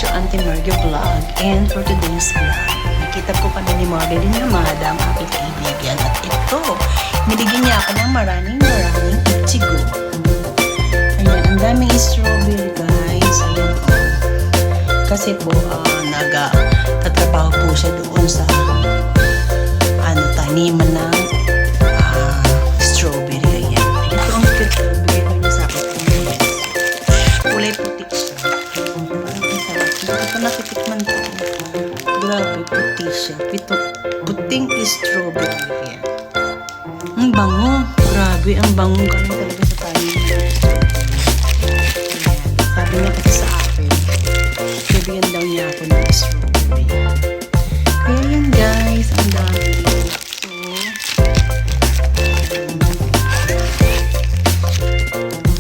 your Auntie Margo Vlog, and for today's vlog, nakita ko kami ni Madeline na madam, aking kaibigan, at ito, niligyan niya ako ng maraming ichigo. Ayan, ang daming strawberry guys, ayan po. Kasi po, tatrabaho po siya doon sa taniman ng strawberry. Ayan, ito ang cute, bigay ko niya sa akin. Kulay puti siya. Hindi ko nakitikman ko. Grabe, puti siya. Puting strawberry. Ayan. Ang bango. Grabe, ang bango. Galing talaga sa tayo. Sabi niya kasi sa akin, bibigyan daw niya ako ng strawberry. Kaya yan guys, ang dami. So,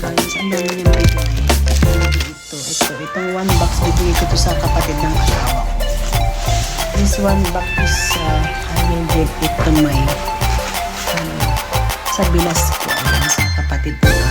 guys, ang dami niyang bigay. Itong 1 box bibigay ko to sa kapatid ng asawa ko. This 1 box is I will give it to my sa bilas ko. Ayan, sa kapatid ng